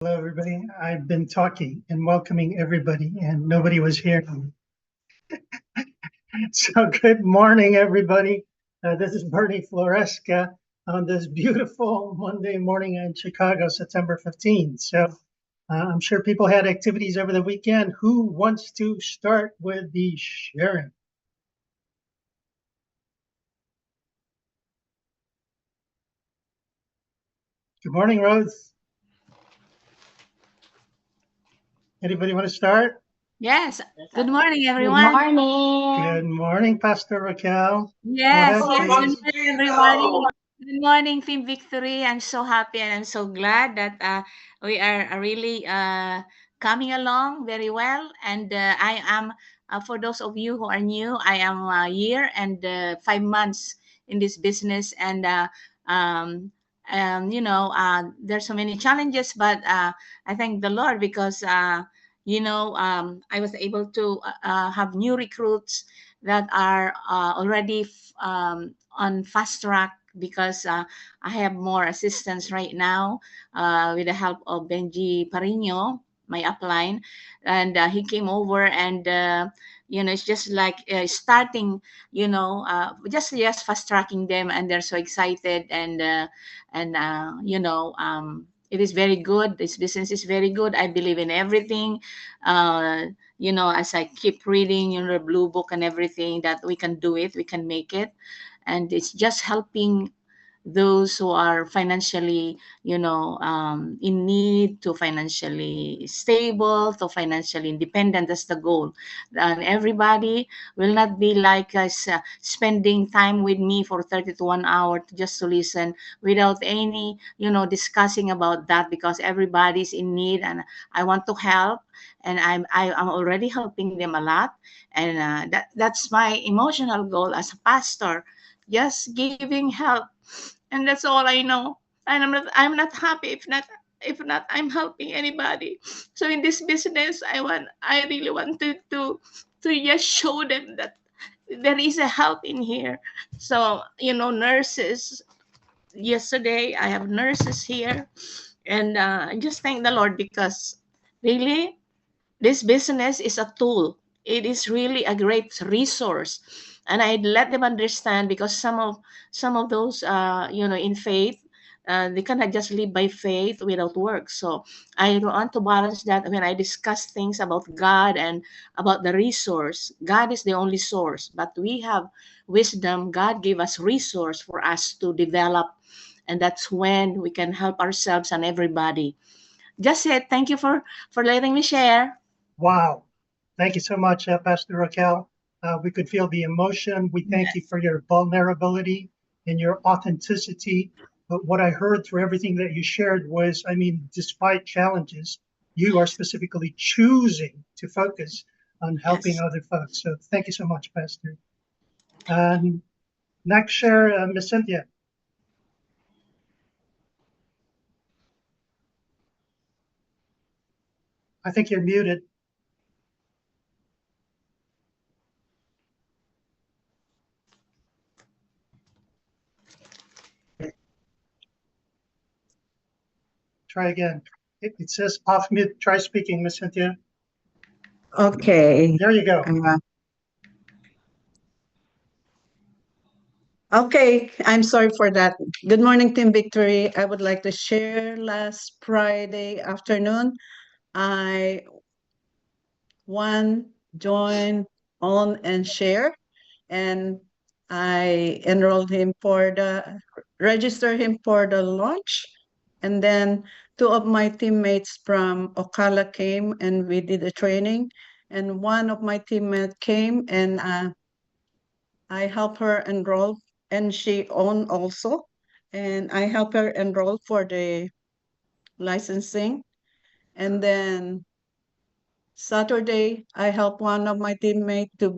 Hello, everybody. I've been talking and welcoming everybody, and nobody was hearing me. So, good morning, everybody. This is Bernie Floresca on this beautiful Monday morning in Chicago, September 15th. So, I'm sure people had activities over the weekend. Who wants to start with the sharing? Good morning, Rose. Anybody want to start? Yes. Good morning, Good everyone. morning. Good morning, Pastor Raquel. Yes, Go ahead, yes. please. Good morning, everybody. Good morning, Team Victory. I'm so happy and I'm so glad that we are really coming along very well. And I am, for those of you who are new, I am a year and 5 months in this business. And, there's so many challenges, but I thank the Lord because, I was able to have new recruits that are already on fast track because I have more assistance right now with the help of Benji Parino, my upline, and he came over and it's just like starting, just fast tracking them, and they're so excited and it is very good. This business is very good. I believe in everything. As I keep reading, the blue book and everything, that we can do it, we can make it. And it's just helping those who are financially, in need, to financially stable, to financially independent. That's the goal. And everybody will not be like us spending time with me for 30 to 1 hour just to listen without any, discussing about that, because everybody's in need and I want to help. And I'm already helping them a lot, and that's my emotional goal as a pastor, just giving help, and that's all I know. And I'm not happy if not I'm helping anybody. So in this business, I really wanted to just show them that there is a help in here. So nurses. Yesterday I have nurses here, and I just thank the Lord because really this business is a tool. It is really a great resource, and I let them understand, because some of those in faith, they cannot just live by faith without work. So I want to balance that when I discuss things about God and about the resource. God is the only source, but we have wisdom. God gave us resource for us to develop, and that's when we can help ourselves and everybody. Just it. Thank you for letting me share. Wow. Thank you so much, Pastor Raquel. We could feel the emotion. We thank you for your vulnerability and your authenticity. But what I heard through everything that you shared was, I mean, despite challenges, you are specifically choosing to focus on helping Yes. other folks. So thank you so much, Pastor. Um, Next share, Miss Cynthia. I think you're muted. Try again. It says off mute. Try speaking, Miss Cynthia. Okay. There you go. Okay, I'm sorry for that. Good morning, Team Victory. I would like to share last Friday afternoon. I joined on and share, and I enrolled him register him for the launch. And then two of my teammates from Ocala came and we did a training. And one of my teammates came and I helped her enroll, and she owned also. And I helped her enroll for the licensing. And then Saturday, I helped one of my teammates to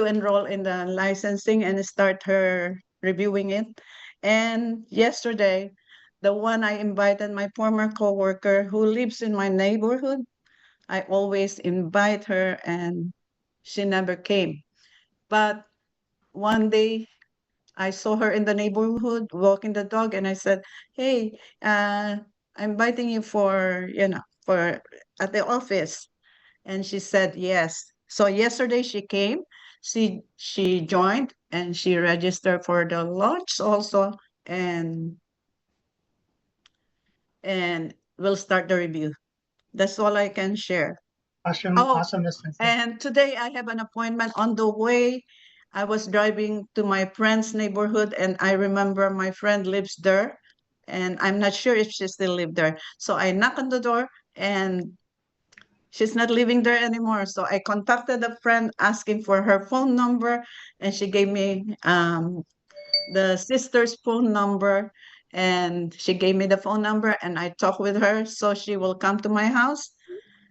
enroll in the licensing and start her reviewing it. And yesterday, the one I invited, my former coworker who lives in my neighborhood, I always invite her and she never came. But one day I saw her in the neighborhood walking the dog, and I said, "Hey, I'm inviting you for, for at the office. And she said yes. So yesterday she came, she joined and she registered for the launch also, and and we'll start the review. That's all I can share. Awesome, Oh, awesome, Miss Cynthia. and today I have an appointment on the way. I was driving to my friend's neighborhood and I remember my friend lives there and I'm not sure if she still lives there. So I knock on the door and she's not living there anymore. So I contacted a friend asking for her phone number and she gave me the sister's phone number and she gave me the phone number and I talked with her so she will come to my house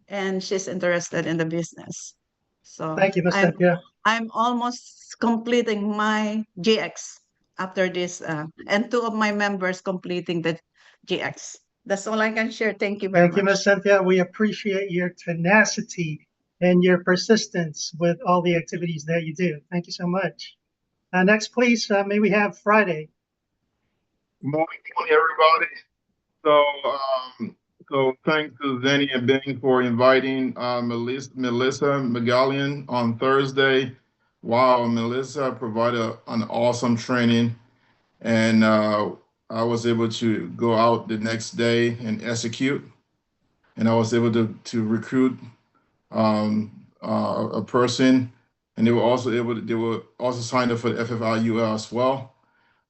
and she's interested in the business. So Thank you, Miss I'm Cynthia. I'm almost completing my GX after this, and two of my members completing the GX. That's all I can share. Thank you very Thank you, much. Miss Cynthia. We appreciate your tenacity and your persistence with all the activities that you do. Thank you so much. Next, please, may we have Friday. Morning, everybody. So, so thanks to Zenny and Bing for inviting Melissa McGallion on Thursday. Wow, Melissa provided an awesome training, and I was able to go out the next day and execute, and I was able to recruit a person, and they were also signed up for the FFIUL as well.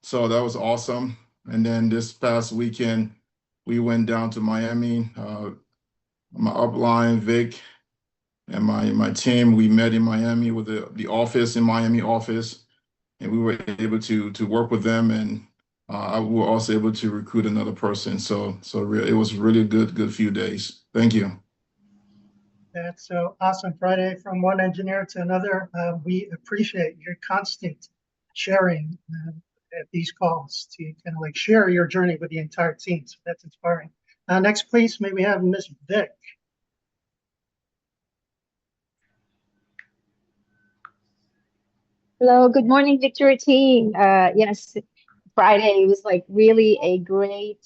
So that was awesome. And then this past weekend, we went down to Miami. My upline, Vic, and my team, we met in Miami with the office in Miami office, and we were able to work with them, and we were also able to recruit another person. It was really good few days. Thank you. That's so awesome. Friday, from one engineer to another. We appreciate your constant sharing at these calls to kind of like share your journey with the entire team. So that's inspiring. Next, please, may we have Miss Vic. Hello, good morning, Victory team. Yes, Friday was like really a great,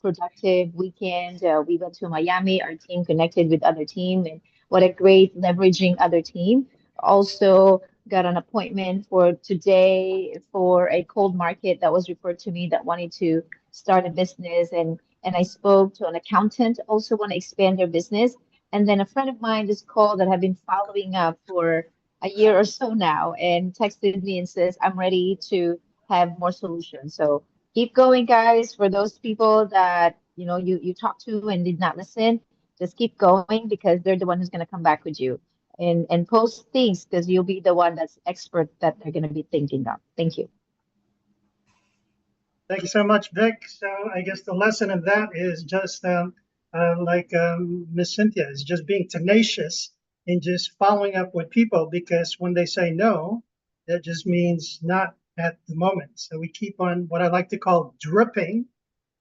productive weekend. We went to Miami. Our team connected with other team, and what a great leveraging other team. Also got an appointment for today for a cold market that was referred to me that wanted to start a business, and I spoke to an accountant also want to expand their business, and then a friend of mine just called that have been following up for a year or so now and texted me and says I'm ready to have more solutions. So keep going, guys. For those people that you talked to and did not listen, just keep going because they're the one who's going to come back with you and post things because you'll be the one that's expert that they're going to be thinking of. Thank you. Thank you so much, Vic. So I guess the lesson of that is just like Miss Cynthia is just being tenacious and just following up with people because when they say no, that just means not at the moment. So we keep on what I like to call dripping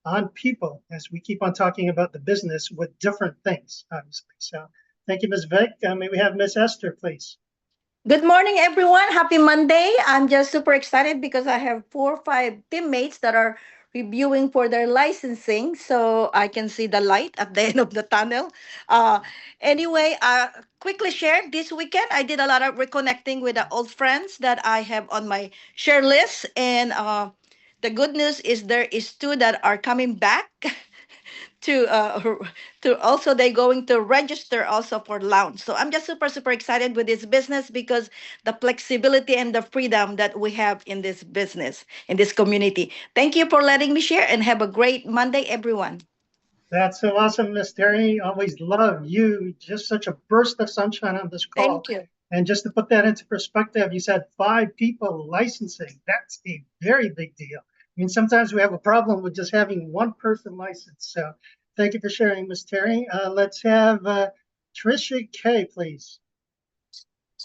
on people as we keep on talking about the business with different things, obviously. So thank you, Ms. Vic. May we have Miss Esther, please? Good morning, everyone. Happy Monday. I'm just super excited because I have 4 or 5 teammates that are reviewing for their licensing. So I can see the light at the end of the tunnel. Uh, anyway, quickly share this weekend, I did a lot of reconnecting with the old friends that I have on my share list. And the good news is there is two that are coming back to to also they going to register also for lounge. So I'm just super excited with this business because the flexibility and the freedom that we have in this business in this community. Thank you for letting me share and have a great Monday, everyone. That's so awesome, Miss Terry. Always love you. Just such a burst of sunshine on this call. Thank you. And just to put that into perspective, you said 5 people licensing. That's a very big deal. I mean, sometimes we have a problem with just having one person licensed. So thank you for sharing, Miss Terry. Let's have Trisha K, please.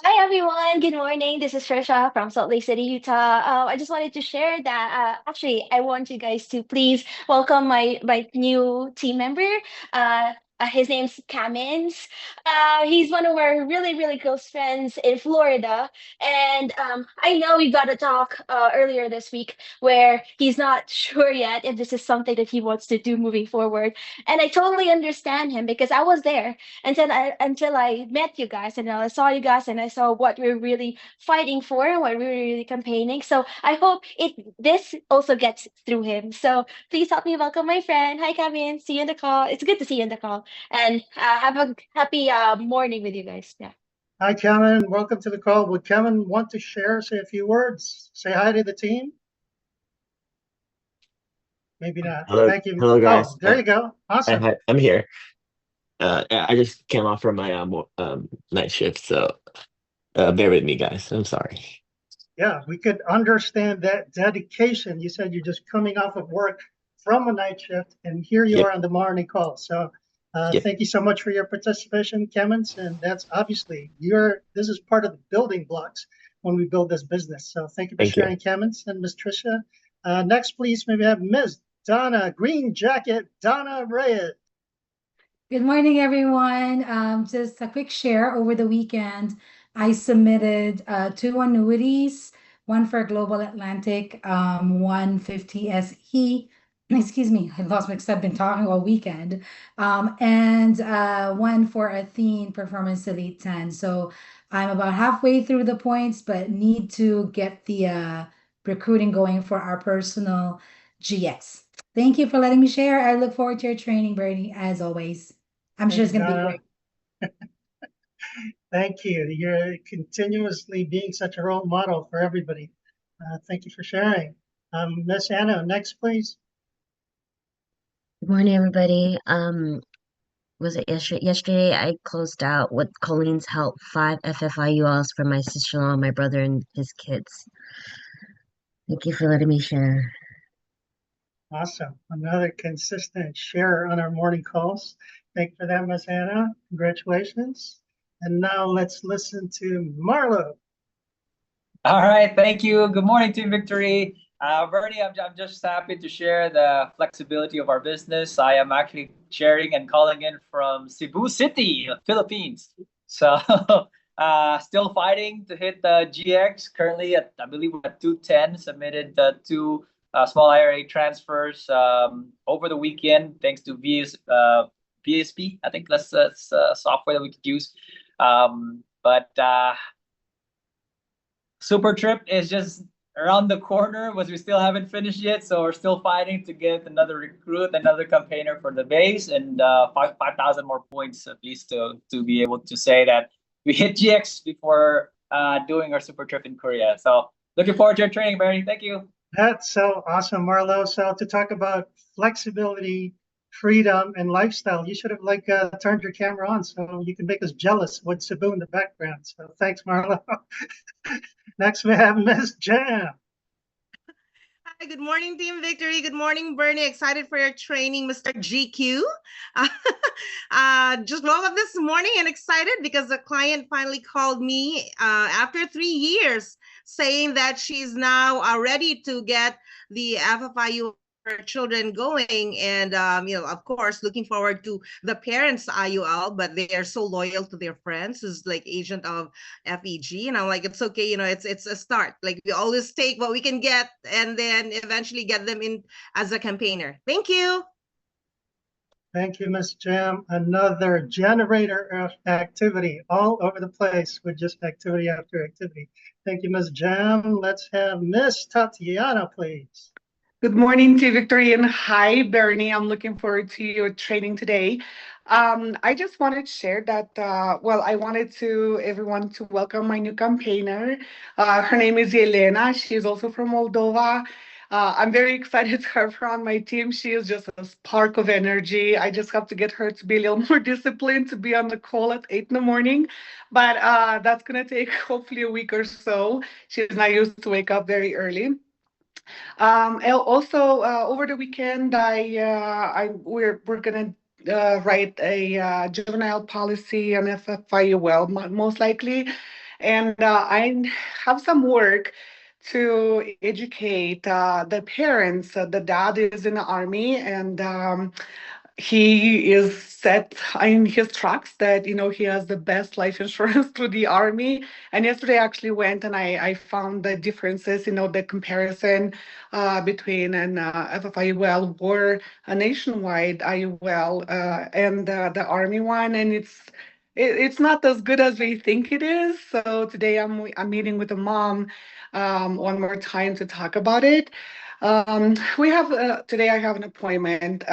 Hi everyone, good morning. This is Trisha from Salt Lake City, Utah. I just wanted to share that actually I want you guys to please welcome my new team member. His name's Kamins. He's one of our really, really close friends in Florida. And I know we got a talk earlier this week where he's not sure yet if this is something that he wants to do moving forward. And I totally understand him because I was there until I met you guys and I saw you guys and I saw what we're really fighting for and what we're really campaigning. So I hope it this also gets through him. So please help me welcome my friend. Hi, Kevin. See you in the call. It's good to see you in the call. And have a happy morning with you guys. Yeah. Hi, Kevin. Welcome to the call. Would Kevin want to share, say a few words, say hi to the team? Maybe not. Hello, Thank you. hello guys. Oh, there you go. Awesome. I'm here. I just came off from my night shift, so bear with me, guys. I'm sorry. Yeah, we could understand that dedication. You said you're just coming off of work from a night shift, and here you Yep, are on the morning call. So yep. thank you so much for your participation, Kemmons. And that's obviously this is part of the building blocks when we build this business. So thank you for Thank you. sharing, Kemmons and Ms. Tricia. Next, please, maybe have Ms. Donna, green jacket, Donna Reyes. Good morning, everyone. Just a quick share. Over the weekend, I submitted two annuities, one for Global Atlantic, 150 SE. Excuse me, I lost my, because I've been talking all weekend. And one for Athene Performance Elite 10. So I'm about halfway through the points, but need to get the recruiting going for our personal GX. Thank you for letting me share. I look forward to your training, Bernie, as always. I'm sure Thank it's you, going to be Donna. great. Thank you. You're continuously being such a role model for everybody. Thank you for sharing. Miss Anna, next, please. Good morning, everybody. Was it yesterday? Yesterday, I closed out with Colleen's help 5 FFIULs for my sister-in-law, my brother, and his kids. Thank you for letting me share. Awesome. Another consistent share on our morning calls. Thank you for that, Miss Anna. Congratulations. And now let's listen to Marlo. All right, thank you. Good morning, Team Victory. Bernie, I'm just happy to share the flexibility of our business. I am actually sharing and calling in from Cebu City, Philippines. So still fighting to hit the GX. Currently at, I believe we're at 210, submitted two small IRA transfers over the weekend, thanks to VSP. I think that's software that we could use. But Super Trip is just around the corner, but we still haven't finished yet. So we're still fighting to get another recruit, another campaigner for the base, and 5,000 more points at least to be able to say that we hit GX before doing our Super Trip in Korea. So looking forward to your training, Barry. Thank you. That's so awesome, Marlo. So to talk about flexibility, freedom, and lifestyle, you should have turned your camera on so you can make us jealous with Cebu in the background. So thanks, Marlo. Next, we have Miss Jam. Hi, good morning, Team Victory. Good morning, Bernie. Excited for your training, Mr. GQ. Just woke up this morning and excited because the client finally called me after 3 years saying that she's now ready to get the FFIU her children going, and of course looking forward to the parents IUL, but they are so loyal to their friends who's like agent of FEG, and I'm like, it's okay, it's a start. Like, we always take what we can get and then eventually get them in as a campaigner. Thank you. Thank you, Miss Jam. Another generator of activity all over the place with just activity after activity. Thank you, Miss Jam. Let's have Miss Tatiana, please. Good morning to Victory and hi, Bernie. I'm looking forward to your training today. I just wanted to share that, I wanted to everyone to welcome my new campaigner. Her name is Elena. She's also from Moldova. I'm very excited to have her on my team. She is just a spark of energy. I just have to get her to be a little more disciplined to be on the call at 8 in the morning. But that's going to take hopefully a week or so. She's not used to wake up very early. Also, over the weekend, we're gonna write a juvenile policy on FFIUL, most likely, and I have some work to educate the parents. The dad is in the army, and he is set in his tracks that he has the best life insurance through the army. And yesterday I actually went and I found the differences, the comparison between an FFIUL or a nationwide IUL and the army one, and it's not as good as we think it is. So today I'm meeting with the mom one more time to talk about it. We have today. I have an appointment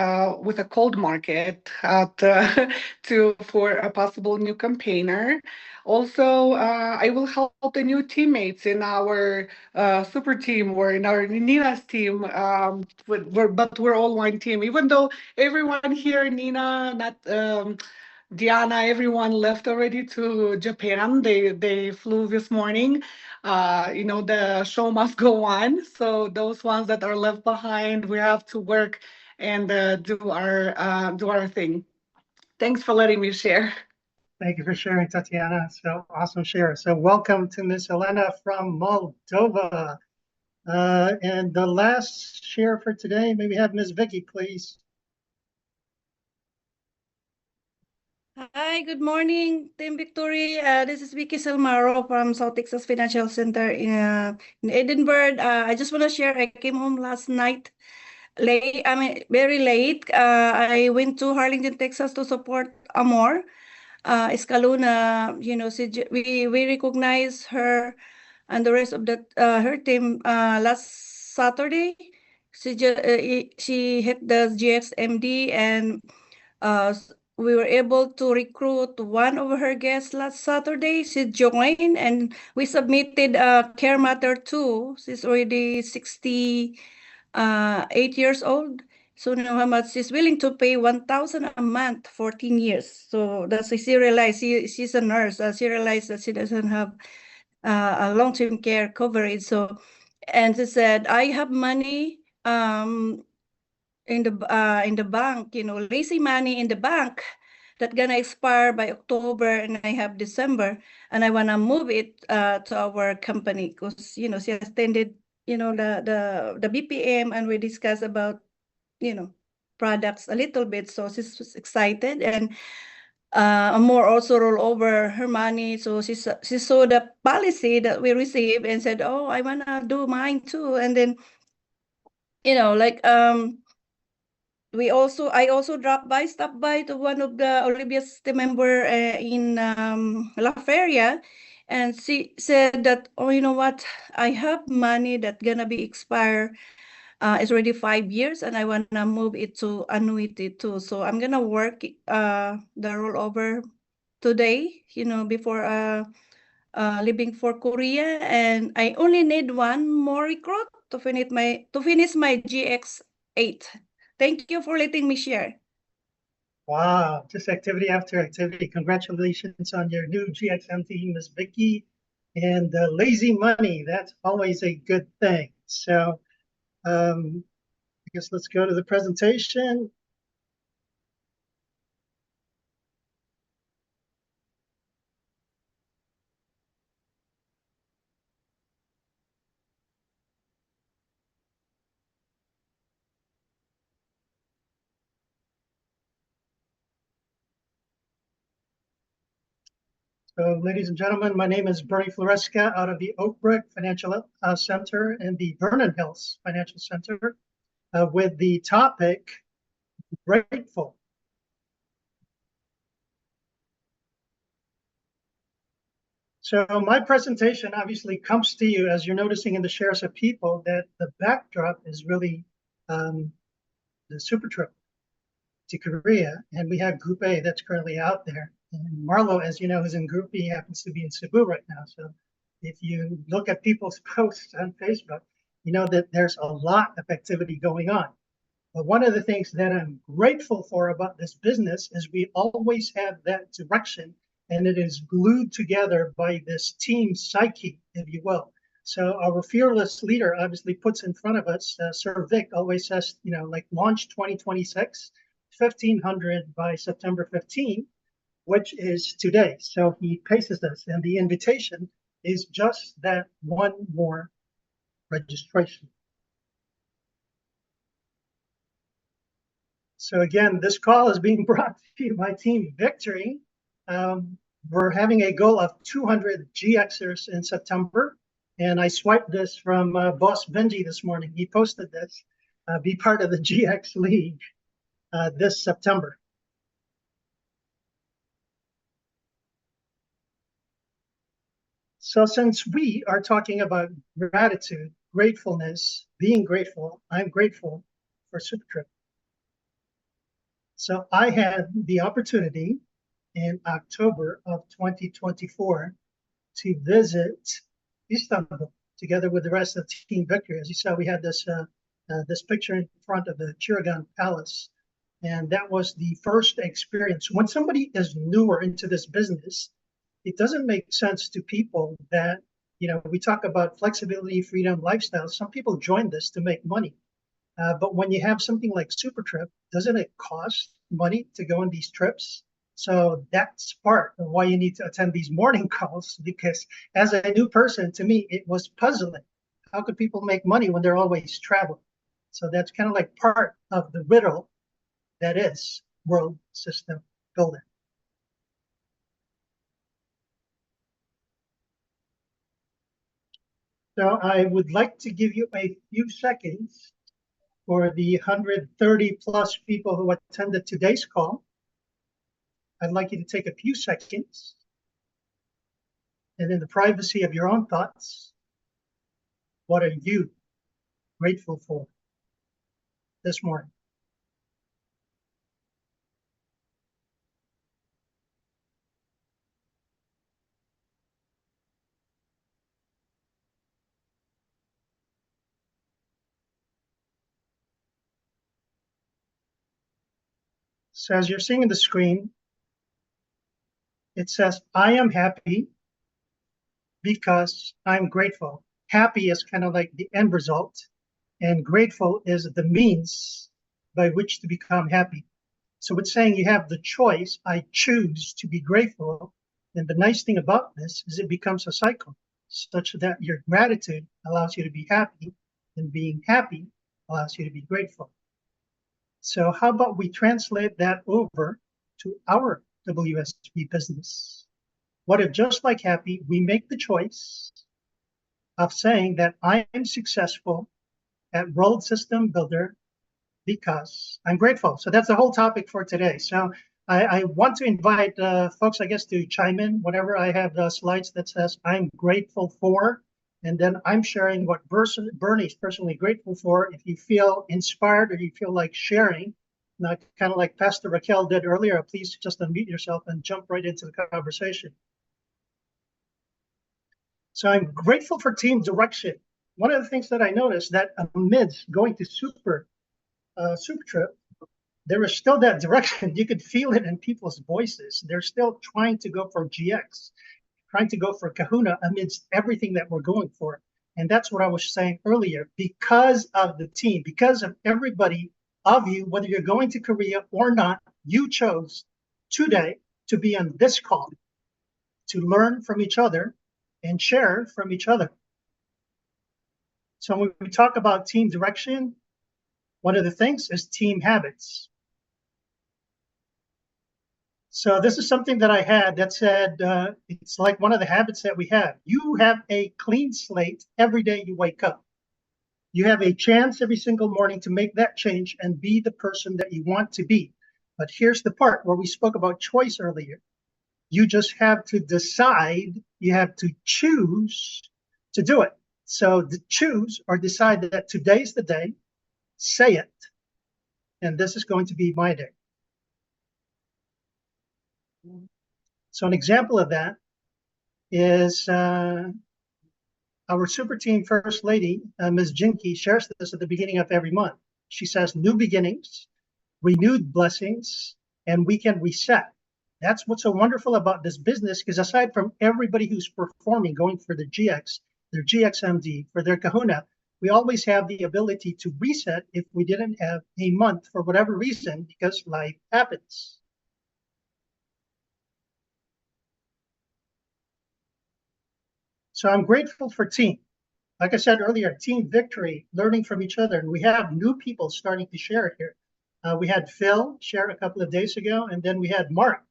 with a cold market at to for a possible new campaigner. Also, I will help the new teammates in our super team or in our Nina's team. But we're all one team, even though everyone here, Nina, not Diana, everyone left already to Japan. They flew this morning. The show must go on. So those ones that are left behind, we have to work and do our thing. Thanks for letting me share. Thank you for sharing, Tatiana. So awesome share. So welcome to Miss Elena from Moldova. And the last share for today, maybe have Miss Vicky, please. Hi, good morning, Team Victory. This is Vicky Selmaro from South Texas Financial Center in Edinburgh. I just want to share, I came home last night late, very late. I went to Harlingen, Texas to support Amor. Escalona, we recognize her and the rest of her team last Saturday. She hit the GXMD, and we were able to recruit one of her guests last Saturday. She joined, and we submitted Care Matter 2. She's already 8 years old. So now how much she's willing to pay 1,000 a month, 14 years. So she realized she's a nurse. She realized that she doesn't have a long-term care coverage. So, and she said, I have money in the bank, lazy money in the bank that gonna expire by October, and I have December, and I wanna move it to our company because she attended the BPM, and we discussed about products a little bit. So she's excited, and more also roll over her money. So she saw the policy that we received and said, oh, I wanna do mine too. And then I also stopped by to one of the Olivia's team member in La Feria, and she said that, oh, you know what, I have money that gonna be expire. It's already 5 years, and I wanna move it to annuity too. So I'm gonna work the rollover today, before leaving for Korea, and I only need one more recruit to finish my GX8. Thank you for letting me share. Wow, just activity after activity. Congratulations on your new GXMT, Miss Vicky. And lazy money, that's always a good thing. So I guess let's go to the presentation. So, ladies and gentlemen, my name is Bernie Floresca out of the Oak Brook Financial Center and the Vernon Hills Financial Center with the topic, Grateful. So my presentation obviously comes to you as you're noticing in the shares of people that the backdrop is really the super trip to Korea, and we have Group A that's currently out there. And Marlo, as you know, is in Group B, happens to be in Cebu right now. So if you look at people's posts on Facebook, you know that there's a lot of activity going on. But one of the things that I'm grateful for about this business is we always have that direction, and it is glued together by this team psyche, if you will. So our fearless leader obviously puts in front of us, Sir Vic always says, like launch 2026, 1500 by September 15, which is today. So he paces us, and the invitation is just that one more registration. So again, this call is being brought to you by Team Victory. We're having a goal of 200 GXers in September. And I swiped this from Boss Benji this morning. He posted this. Be part of the GX League this September. So since we are talking about gratitude, gratefulness, being grateful, I'm grateful for SuperTrip. So I had the opportunity in October of 2024 to visit Istanbul together with the rest of Team Victory. As you saw, we had this this picture in front of the Chiragan Palace, and that was the first experience. When somebody is newer into this business, it doesn't make sense to people that, you know, we talk about flexibility, freedom, lifestyle. Some people join this to make money. But when you have something like SuperTrip, doesn't it cost money to go on these trips? So that's part of why you need to attend these morning calls, because as a new person, to me, it was puzzling. How could people make money when they're always traveling? So that's kind of like part of the riddle that is world system building. So I would like to give you a few seconds for the 130 plus people who attended today's call. I'd like you to take a few seconds and in the privacy of your own thoughts, what are you grateful for this morning? So as you're seeing on the screen, it says, I am happy because I'm grateful. Happy is kind of like the end result, and grateful is the means by which to become happy. So it's saying you have the choice. I choose to be grateful. And the nice thing about this is it becomes a cycle such that your gratitude allows you to be happy, and being happy allows you to be grateful. So how about we translate that over to our WSB business? What if, just like happy, we make the choice of saying that I am successful at World System Builder because I'm grateful. So that's the whole topic for today. So I want to invite folks, I guess, to chime in whenever I have the slides that says I'm grateful for, and then I'm sharing what Bernie's personally grateful for. If you feel inspired or you feel like sharing, kind of like Pastor Raquel did earlier, please just unmute yourself and jump right into the conversation. So I'm grateful for team direction. One of the things that I noticed that amidst going to SuperTrip, there is still that direction. You could feel it in people's voices. They're still trying to go for GX, trying to go for Kahuna amidst everything that we're going for. And that's what I was saying earlier. Because of the team, because of everybody of you, whether you're going to Korea or not, you chose today to be on this call, to learn from each other and share from each other. So when we talk about team direction, one of the things is team habits. So this is something that I had that said, it's like one of the habits that we have. You have a clean slate every day you wake up. You have a chance every single morning to make that change and be the person that you want to be. But here's the part where we spoke about choice earlier. You just have to decide, you have to choose to do it. So choose or decide that today's the day, say it, and this is going to be my day. So an example of that is our super team first lady, Ms. Jinky, shares this at the beginning of every month. She says, new beginnings, renewed blessings, and we can reset. That's what's so wonderful about this business, because aside from everybody who's performing, going for their GX, their GXMD, for their Kahuna, we always have the ability to reset if we didn't have a month for whatever reason, because life happens. So I'm grateful for team. Like I said earlier, team victory, learning from each other. And we have new people starting to share here. We had Phil share a couple of days ago, and then we had Mark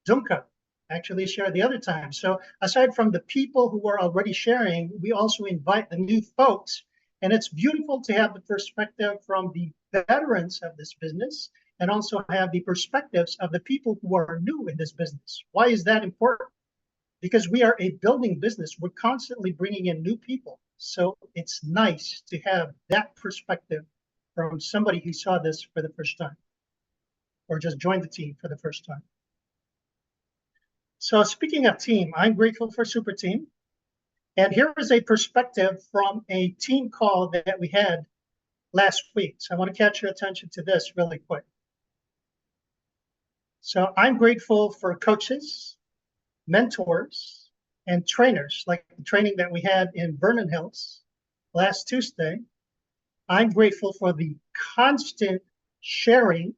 Dunka actually share the other time. So aside from the people who are already sharing, we also invite the new folks. And it's beautiful to have the perspective from the veterans of this business and also have the perspectives of the people who are new in this business. Why is that important? Because we are a building business. We're constantly bringing in new people. So it's nice to have that perspective from somebody who saw this for the first time or just joined the team for the first time. So speaking of team, I'm grateful for Super Team. And here is a perspective from a team call that we had last week. So I want to catch your attention to this really quick. So I'm grateful for coaches, mentors, and trainers, like the training that we had in Vernon Hills last Tuesday. I'm grateful for the constant sharing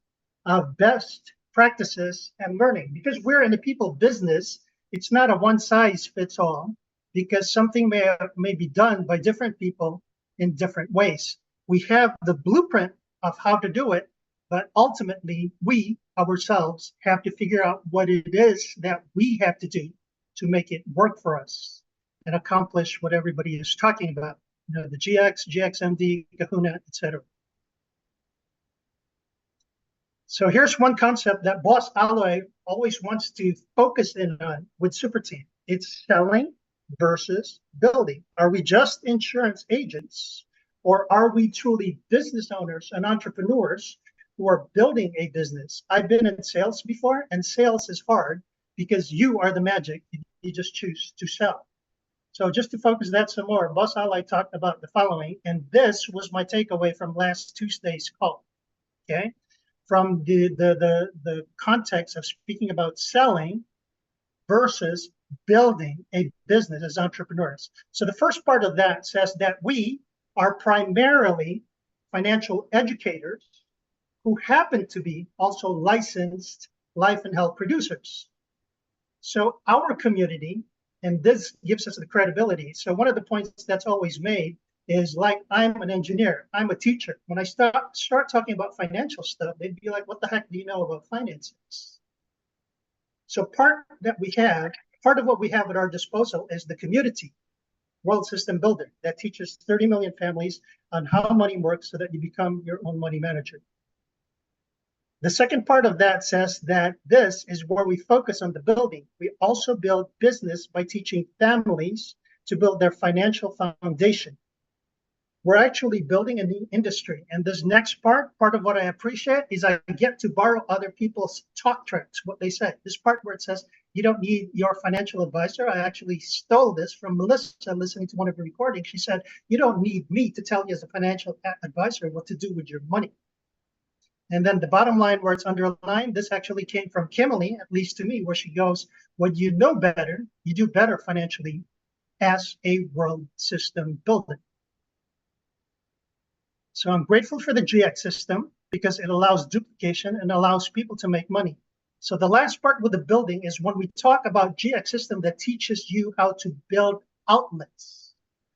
of best practices and learning. Because we're in the people business, it's not a one size fits all, because something may be done by different people in different ways. We have the blueprint of how to do it, but ultimately we ourselves have to figure out what it is that we have to do to make it work for us and accomplish what everybody is talking about. You know, the GX, GXMD, Kahuna, etc. So here's one concept that Boss Alloy always wants to focus in on with Super Team. It's selling versus building. Are we just insurance agents, or are we truly business owners and entrepreneurs who are building a business? I've been in sales before, and sales is hard because you are the magic. You just choose to sell. So just to focus that some more, Boss Ally talked about the following, and this was my takeaway from last Tuesday's call. Okay, from the context of speaking about selling versus building a business as entrepreneurs. So the first part of that says that we are primarily financial educators who happen to be also licensed life and health producers. So our community, and this gives us the credibility. So one of the points that's always made is like, I'm an engineer, I'm a teacher. When I start talking about financial stuff, they'd be like, what the heck do you know about finances? So part of what we have at our disposal is the community world system builder that teaches 30 million families on how money works so that you become your own money manager. The second part of that says that this is where we focus on the building. We also build business by teaching families to build their financial foundation. We're actually building a new industry. And this next part of what I appreciate is I get to borrow other people's talk tracks, what they say. This part where it says, you don't need your financial advisor. I actually stole this from Melissa listening to one of the recordings. She said, you don't need me to tell you as a financial advisor what to do with your money. And then the bottom line where it's underlined, this actually came from Kimberly, at least to me, where she goes, when you know better, you do better financially as a world system builder. So I'm grateful for the GX system because it allows duplication and allows people to make money. So the last part with the building is when we talk about GX system that teaches you how to build outlets.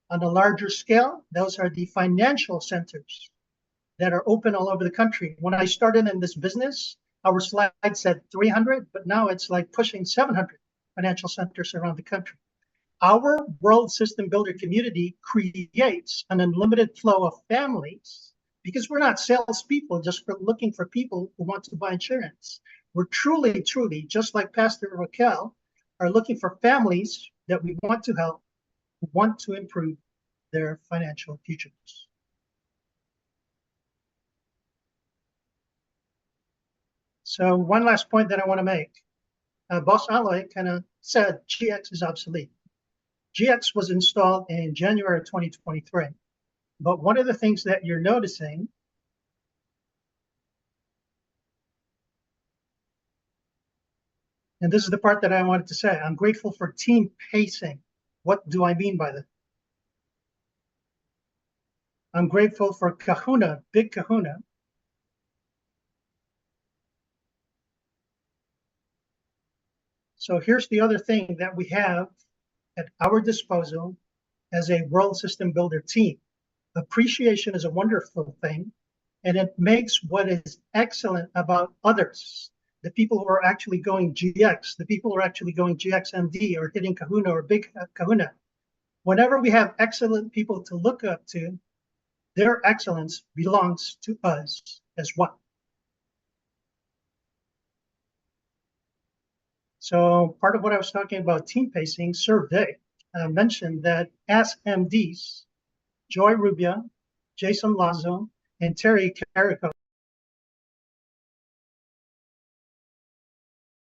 On a larger scale, those are the financial centers that are open all over the country. When I started in this business, our slide said 300, but now it's like pushing 700 financial centers around the country. Our world system builder community creates an unlimited flow of families because we're not salespeople just looking for people who want to buy insurance. We're truly, just like Pastor Raquel, are looking for families that we want to help, who want to improve their financial futures. So one last point that I want to make. Boss Alloy kind of said GX is obsolete. GX was installed in January of 2023. But one of the things that you're noticing and this is the part that I wanted to say, I'm grateful for team pacing. What do I mean by that? I'm grateful for Kahuna, Big Kahuna. So here's the other thing that we have at our disposal as a world system builder team. Appreciation is a wonderful thing, And it makes what is excellent about others, the people who are actually going GX, the people who are actually going GXMD or hitting Kahuna or Big Kahuna. Whenever we have excellent people to look up to, their excellence belongs to us as well. So part of what I was talking about team pacing survey, I mentioned that as MDs, Joy Rubia, Jason Lazo, and Terry Carrico